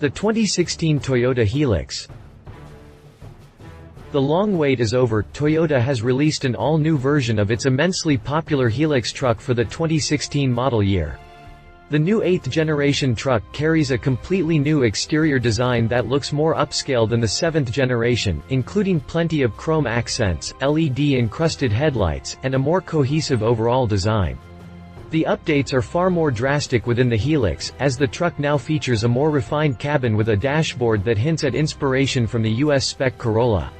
The 2016 Toyota Hilux. The long wait is over. Toyota has released an all-new version of its immensely popular Hilux truck for the 2016 model year. The new 8th generation truck carries a completely new exterior design that looks more upscale than the 7th generation, including plenty of chrome accents, LED-encrusted headlights, and a more cohesive overall design. The updates are far more drastic within the Hilux, as the truck now features a more refined cabin with a dashboard that hints at inspiration from the US spec Corolla.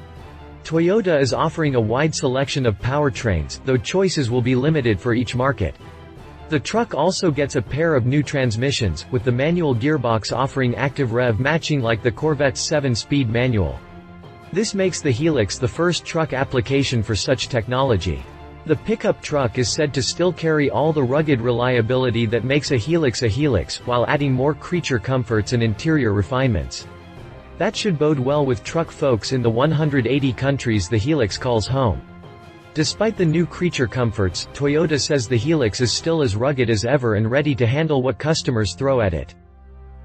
Toyota is offering a wide selection of powertrains, though choices will be limited for each market. The truck also gets a pair of new transmissions, with the manual gearbox offering active rev matching like the Corvette's 7-speed manual. This makes the Hilux the first truck application for such technology. The pickup truck is said to still carry all the rugged reliability that makes a Hilux, while adding more creature comforts and interior refinements. That should bode well with truck folks in the 180 countries the Hilux calls home. Despite the new creature comforts, Toyota says the Hilux is still as rugged as ever and ready to handle what customers throw at it.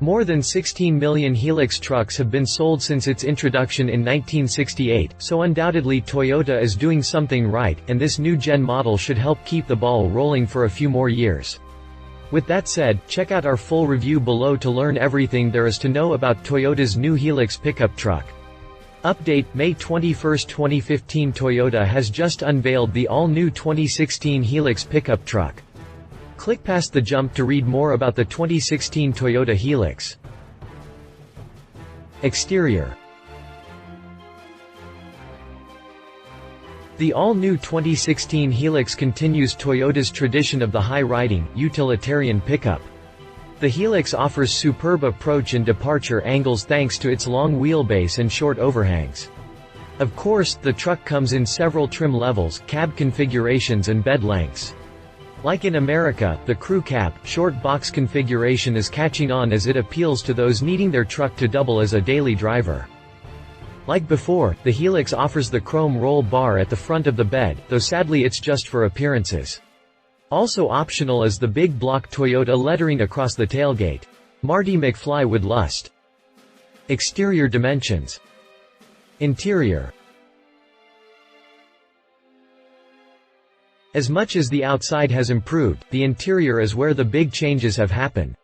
More than 16 million Hilux trucks have been sold since its introduction in 1968, so undoubtedly Toyota is doing something right, and this new gen model should help keep the ball rolling for a few more years. With that said, check out our full review below to learn everything there is to know about Toyota's new Hilux pickup truck. Update: May 21, 2015. Toyota has just unveiled the all-new 2016 Hilux pickup truck. Click past the jump to read more about the 2016 Toyota Hilux. Exterior. The all-new 2016 Hilux continues Toyota's tradition of the high-riding, utilitarian pickup. The Hilux offers superb approach and departure angles thanks to its long wheelbase and short overhangs. Of course, the truck comes in several trim levels, cab configurations and bed lengths. Like in America, the crew cab, short box configuration is catching on as it appeals to those needing their truck to double as a daily driver. Like before, the Hilux offers the chrome roll bar at the front of the bed, though sadly it's just for appearances. Also optional is the big block Toyota lettering across the tailgate. Marty McFly would lust. Exterior dimensions. Interior. As much as the outside has improved, the interior is where the big changes have happened.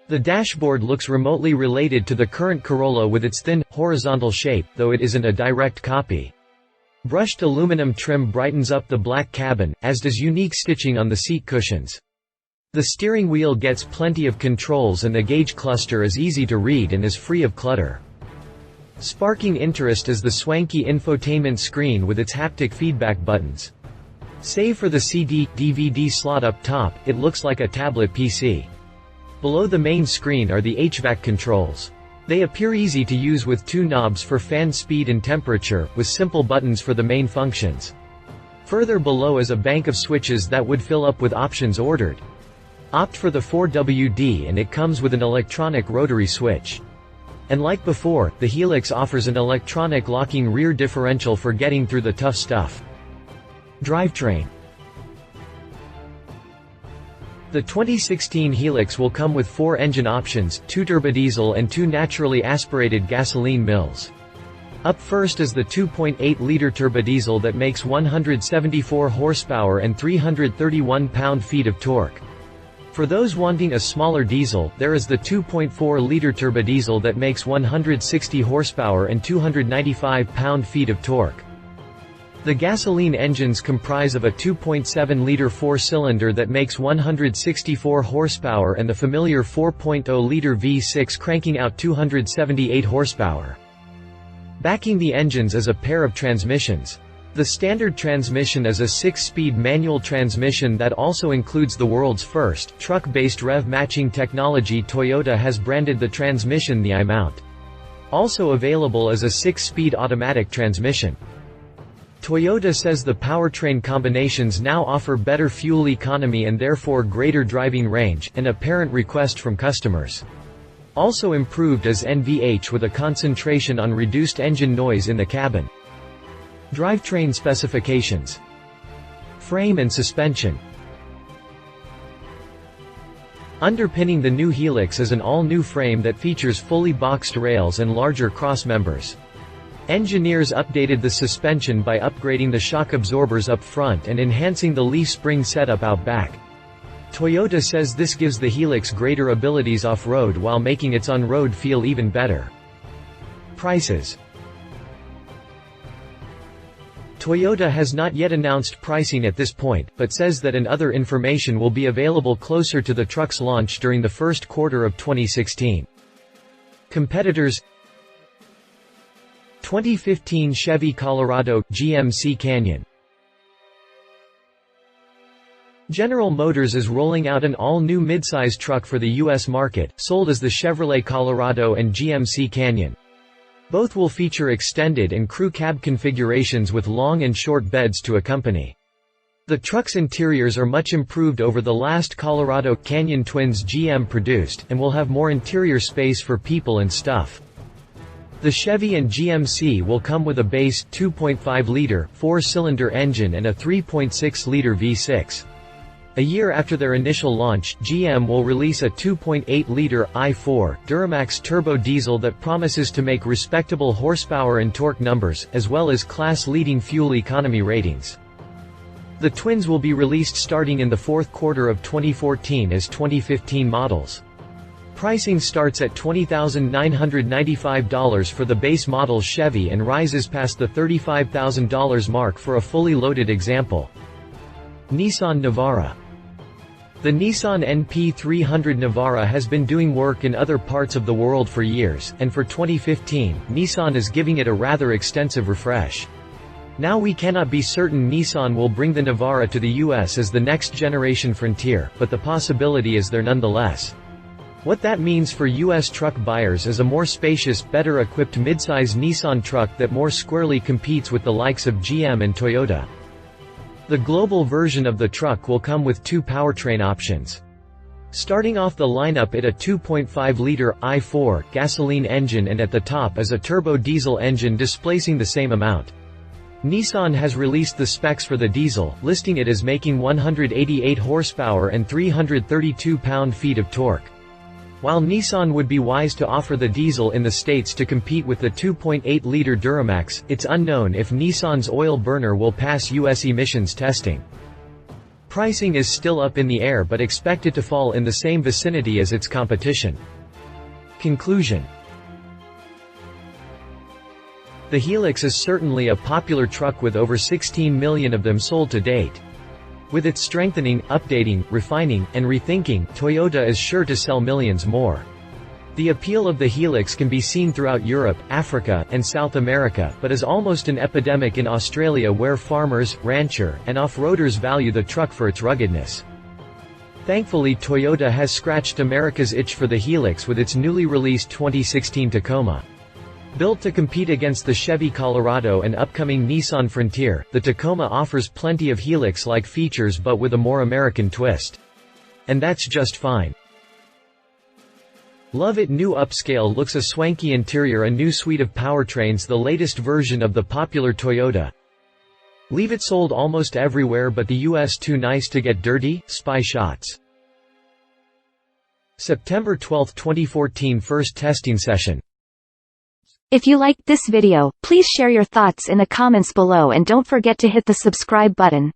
The dashboard looks remotely related to the current Corolla with its thin, horizontal shape, though it isn't a direct copy. Brushed aluminum trim brightens up the black cabin, as does unique stitching on the seat cushions. The steering wheel gets plenty of controls and the gauge cluster is easy to read and is free of clutter. Sparking interest is the swanky infotainment screen with its haptic feedback buttons. Save for the CD/DVD slot up top, it looks like a tablet PC. Below the main screen are the HVAC controls. They appear easy to use with two knobs for fan speed and temperature, with simple buttons for the main functions. Further below is a bank of switches that would fill up with options ordered. Opt for the 4WD and it comes with an electronic rotary switch. And like before, the Hilux offers an electronic locking rear differential for getting through the tough stuff. Drivetrain. The 2016 Hilux will come with 4 engine options, 2 turbodiesel and 2 naturally aspirated gasoline mills. Up first is the 2.8-liter turbodiesel that makes 174 horsepower and 331 pound-feet of torque. For those wanting a smaller diesel, there is the 2.4-liter turbodiesel that makes 160 horsepower and 295 pound-feet of torque. The gasoline engines comprise of a 2.7-liter 4-cylinder that makes 164 horsepower and the familiar 4.0-liter V6 cranking out 278 horsepower. Backing the engines is a pair of transmissions. The standard transmission is a 6-speed manual transmission that also includes the world's first truck-based rev-matching technology. Toyota has branded the transmission the I-mount. Also available is a 6-speed automatic transmission. Toyota says the powertrain combinations now offer better fuel economy and therefore greater driving range, an apparent request from customers. Also improved is NVH with a concentration on reduced engine noise in the cabin. Drivetrain specifications. Frame and suspension. Underpinning the new Hilux is an all-new frame that features fully boxed rails and larger cross members. Engineers updated the suspension by upgrading the shock absorbers up front and enhancing the leaf spring setup out back. Toyota says this gives the Hilux greater abilities off-road while making its on-road feel even better. Prices. Toyota has not yet announced pricing at this point, but says that other information will be available closer to the truck's launch during the first quarter of 2016. Competitors: 2015 Chevy Colorado, GMC Canyon. General Motors is rolling out an all-new midsize truck for the U.S. market, sold as the Chevrolet Colorado and GMC Canyon. Both will feature extended and crew cab configurations with long and short beds to accompany. The truck's interiors are much improved over the last Colorado Canyon twins GM produced, and will have more interior space for people and stuff. The Chevy and GMC will come with a base 2.5-liter, 4-cylinder engine and a 3.6-liter V6. A year after their initial launch, GM will release a 2.8-liter i4 Duramax turbo diesel that promises to make respectable horsepower and torque numbers, as well as class-leading fuel economy ratings. The twins will be released starting in the fourth quarter of 2014 as 2015 models. Pricing starts at $20,995 for the base model Chevy and rises past the $35,000 mark for a fully loaded example. Nissan Navara. The Nissan NP300 Navara has been doing work in other parts of the world for years, and for 2015, Nissan is giving it a rather extensive refresh. Now we cannot be certain Nissan will bring the Navara to the US as the next generation Frontier, but the possibility is there nonetheless. What that means for US truck buyers is a more spacious, better equipped midsize Nissan truck that more squarely competes with the likes of GM and Toyota. The global version of the truck will come with two powertrain options. Starting off the lineup at a 2.5-liter i4 gasoline engine, and at the top is a turbo diesel engine displacing the same amount. Nissan has released the specs for the diesel, listing it as making 188 horsepower and 332 pound-feet of torque. While Nissan would be wise to offer the diesel in the States to compete with the 2.8-liter Duramax, it's unknown if Nissan's oil burner will pass U.S. emissions testing. Pricing is still up in the air but expected to fall in the same vicinity as its competition. Conclusion. The Hilux is certainly a popular truck with over 16 million of them sold to date. With its strengthening, updating, refining, and rethinking, Toyota is sure to sell millions more. The appeal of the Hilux can be seen throughout Europe, Africa, and South America, but is almost an epidemic in Australia, where farmers, rancher, and off-roaders value the truck for its ruggedness. Thankfully, Toyota has scratched America's itch for the Hilux with its newly released 2016 Tacoma. Built to compete against the Chevy Colorado and upcoming Nissan Frontier, the Tacoma offers plenty of Hilux-like features but with a more American twist. And that's just fine. Love it. New upscale looks, a swanky interior, a new suite of powertrains, the latest version of the popular Toyota. Leave it sold almost everywhere but the US. Too nice to get dirty? Spy shots. September 12, 2014 First testing session. If you liked this video, please share your thoughts in the comments below and don't forget to hit the subscribe button.